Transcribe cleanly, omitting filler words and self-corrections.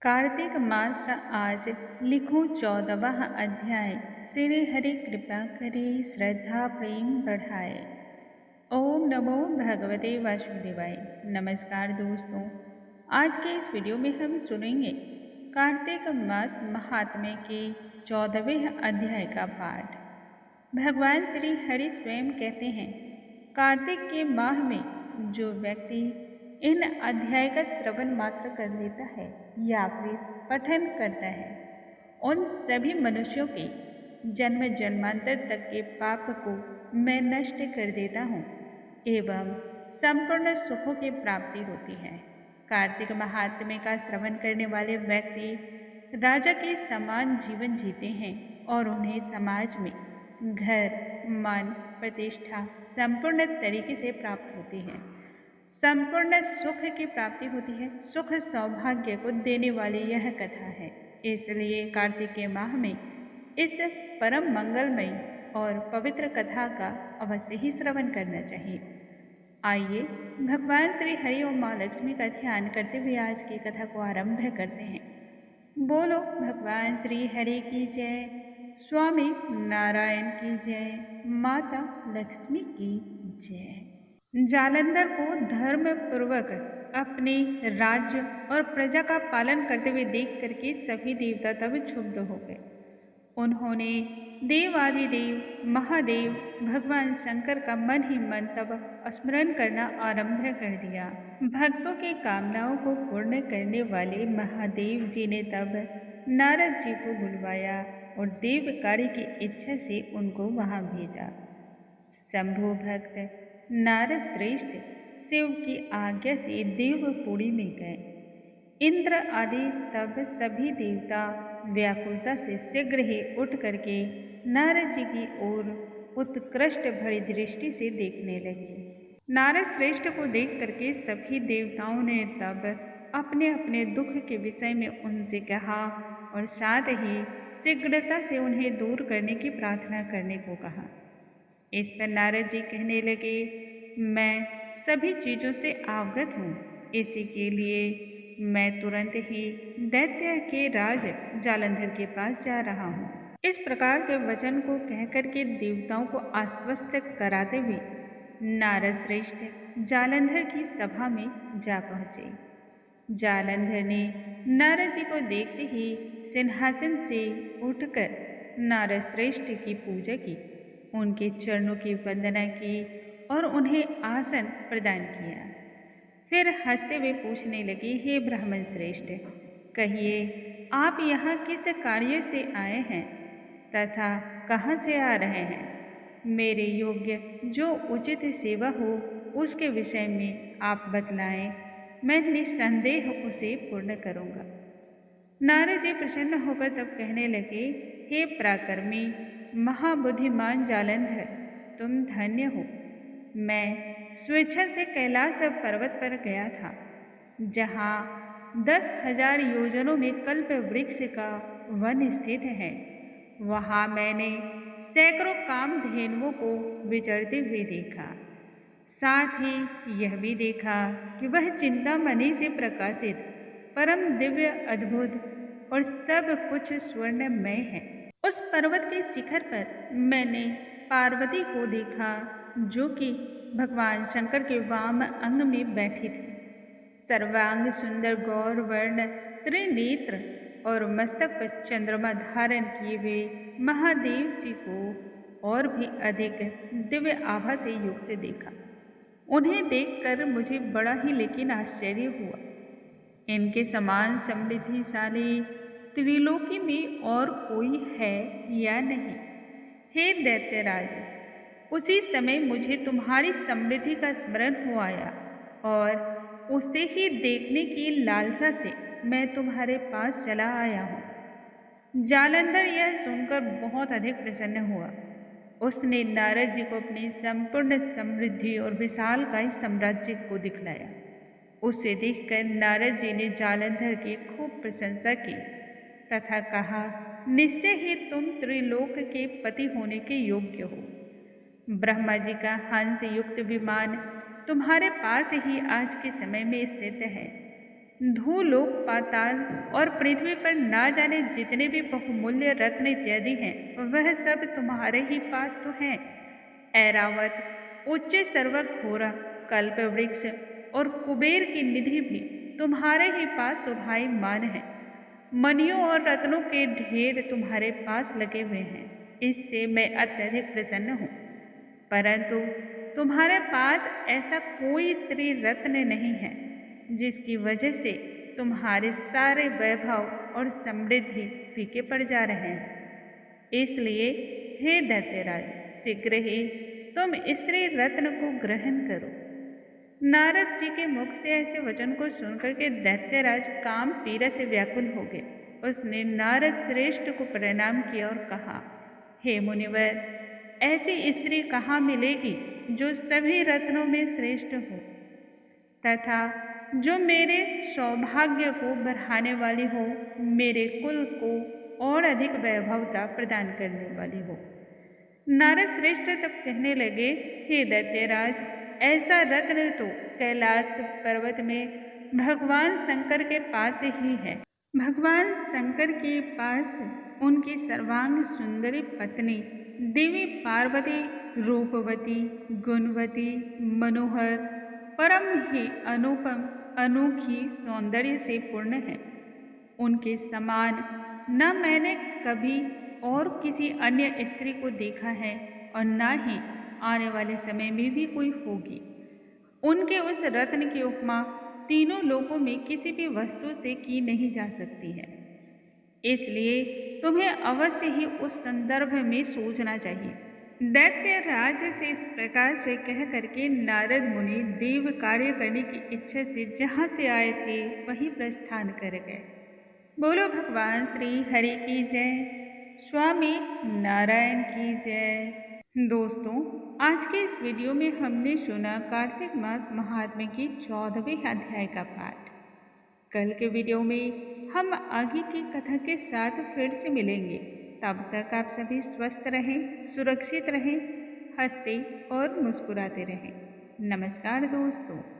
कार्तिक मास का आज लिखो 14वां अध्याय। श्री हरि कृपा करे श्रद्धा प्रेम बढ़ाए। ओम नमो भगवते वासुदेवाय। नमस्कार दोस्तों, आज के इस वीडियो में हम सुनेंगे कार्तिक मास महात्म्य के 14वें अध्याय का पाठ। भगवान श्री हरि स्वयं कहते हैं, कार्तिक के माह में जो व्यक्ति इन अध्याय का श्रवण मात्र कर लेता है या फिर पठन करता है, उन सभी मनुष्यों के जन्म जन्मांतर तक के पाप को मैं नष्ट कर देता हूँ एवं संपूर्ण सुखों की प्राप्ति होती है। कार्तिक महात्म्य का श्रवण करने वाले व्यक्ति राजा के समान जीवन जीते हैं और उन्हें समाज में घर, मान, प्रतिष्ठा संपूर्ण तरीके से प्राप्त होती है। संपूर्ण सुख की प्राप्ति होती है। सुख सौभाग्य को देने वाली यह कथा है, इसलिए कार्तिक के माह में इस परम मंगलमय और पवित्र कथा का अवश्य ही श्रवण करना चाहिए। आइए भगवान श्री हरि और माँ लक्ष्मी का ध्यान करते हुए आज की कथा को आरंभ करते हैं। बोलो भगवान श्री हरि की जय, स्वामी नारायण की जय, माता लक्ष्मी की जय। जालंधर को धर्म पूर्वक अपने राज्य और प्रजा का पालन करते हुए देख करके सभी देवता तब क्षुब्ध हो गए। उन्होंने देवादिदेव महादेव भगवान शंकर का मन ही मन तब स्मरण करना आरंभ कर दिया। भक्तों की कामनाओं को पूर्ण करने वाले महादेव जी ने तब नारद जी को बुलवाया और देव कार्य की इच्छा से उनको वहां भेजा। शंभु भक्त नारद श्रेष्ठ शिव की आज्ञा से देवपुरी में गए। इंद्र आदि तब सभी देवता व्याकुलता से शीघ्र ही उठ करके नारद जी की ओर उत्कृष्ट भरी दृष्टि से देखने लगे। नारद श्रेष्ठ को देख करके सभी देवताओं ने तब अपने अपने दुख के विषय में उनसे कहा और साथ ही शीघ्रता से उन्हें दूर करने की प्रार्थना करने को कहा। इस पर नारद जी कहने लगे, मैं सभी चीज़ों से अवगत हूँ, इसी के लिए मैं तुरंत ही दैत्य के राज जालंधर के पास जा रहा हूँ। इस प्रकार के वचन को कहकर के देवताओं को आश्वस्त कराते हुए नारद श्रेष्ठ जालंधर की सभा में जा पहुँचे। जालंधर ने नारद जी को देखते ही सिंहासन से उठकर नारद श्रेष्ठ की पूजा की, उनके चरणों की वंदना की और उन्हें आसन प्रदान किया। फिर हंसते हुए पूछने लगे, हे ब्राह्मण श्रेष्ठ, कहिए आप यहाँ किस कार्य से आए हैं तथा कहाँ से आ रहे हैं? मेरे योग्य जो उचित सेवा हो उसके विषय में आप बतलाएं, मैं निस्संदेह उसे पूर्ण करूँगा। नारद जी प्रसन्न होकर तब कहने लगे, हे पराक्रमी महाबुद्धिमान जालंधर, तुम धन्य हो। मैं स्वेच्छा से कैलाश पर्वत पर गया था, जहाँ 10,000 योजनों में कल्प वृक्ष का वन स्थित है। वहाँ मैंने सैकड़ों कामधेनुओं को विचरते हुए देखा। साथ ही यह भी देखा कि वह चिंतामणि से प्रकाशित परम दिव्य अद्भुत और सब कुछ स्वर्णमय है। उस पर्वत के शिखर पर मैंने पार्वती को देखा, जो कि भगवान शंकर के वाम अंग में बैठी थी। सर्वांग सुंदर गौर वर्ण त्रिनेत्र और मस्तक पर चंद्रमा धारण किए हुए महादेव जी को और भी अधिक दिव्य आभा से युक्त देखा। उन्हें देखकर मुझे बड़ा ही लेकिन आश्चर्य हुआ। इनके समान समृद्धिशाली त्रिलोकी में और कोई है या नहीं? हे दैत्यराज, उसी समय मुझे तुम्हारी समृद्धि का स्मरण हो आया और उसे ही देखने की लालसा से मैं तुम्हारे पास चला आया हूँ। जालंधर यह सुनकर बहुत अधिक प्रसन्न हुआ। उसने नारद जी को अपनी संपूर्ण समृद्धि और विशालकाय साम्राज्य को दिखलाया। उसे देखकर नारद जी ने जालंधर की खूब प्रशंसा की तथा कहा, निश्चय ही तुम त्रिलोक के पति होने के योग्य हो। ब्रह्मा जी का हंस युक्त विमान तुम्हारे पास ही आज के समय में स्थित है। धूलोक, पाताल और पृथ्वी पर ना जाने जितने भी बहुमूल्य रत्न इत्यादि हैं, वह सब तुम्हारे ही पास तो हैं। ऐरावत, उच्च सर्वक घोरा, कल्प वृक्ष और कुबेर की निधि भी तुम्हारे ही पास शोभायमान है। मणियों और रत्नों के ढेर तुम्हारे पास लगे हुए हैं, इससे मैं अत्यधिक प्रसन्न हूँ। परंतु तुम्हारे पास ऐसा कोई स्त्री रत्न नहीं है जिसकी वजह से तुम्हारे सारे वैभव और समृद्धि फीके पड़ जा रहे हैं। इसलिए हे दैत्यराज, शीघ्र ही तुम स्त्री रत्न को ग्रहण करो। नारद जी के मुख से ऐसे वचन को सुनकर के दैत्यराज काम पीड़ा से व्याकुल हो गए। उसने नारद श्रेष्ठ को प्रणाम किया और कहा, हे मुनिवर, ऐसी स्त्री कहाँ मिलेगी जो सभी रत्नों में श्रेष्ठ हो तथा जो मेरे सौभाग्य को बढ़ाने वाली हो, मेरे कुल को और अधिक वैभवता प्रदान करने वाली हो। नारद श्रेष्ठ तब कहने लगे, हे दैत्यराज, ऐसा रत्न तो कैलाश पर्वत में भगवान शंकर के पास ही है। भगवान शंकर के पास उनकी सर्वांग सुंदरी पत्नी देवी पार्वती रूपवती, गुणवती, मनोहर, परम ही अनुपम, अनोखी सौंदर्य से पूर्ण है। उनके समान न मैंने कभी और किसी अन्य स्त्री को देखा है और न ही आने वाले समय में भी कोई होगी। उनके उस रत्न की उपमा तीनों लोकों में किसी भी वस्तु से की नहीं जा सकती है। इसलिए तुम्हें अवश्य ही उस संदर्भ में सोचना चाहिए। दैत्यराज से इस प्रकार से कह करके नारद मुनि देव कार्य करने की इच्छा से जहाँ से आए थे वहीं प्रस्थान कर गए। बोलो भगवान श्री हरि की जय, स्वामी नारायण की जय। दोस्तों, आज के इस वीडियो में हमने सुना कार्तिक मास महात्म्य की 14वें अध्याय का पाठ। कल के वीडियो में हम आगे की कथा के साथ फिर से मिलेंगे। तब तक आप सभी स्वस्थ रहें, सुरक्षित रहें, हंसते और मुस्कुराते रहें। नमस्कार दोस्तों।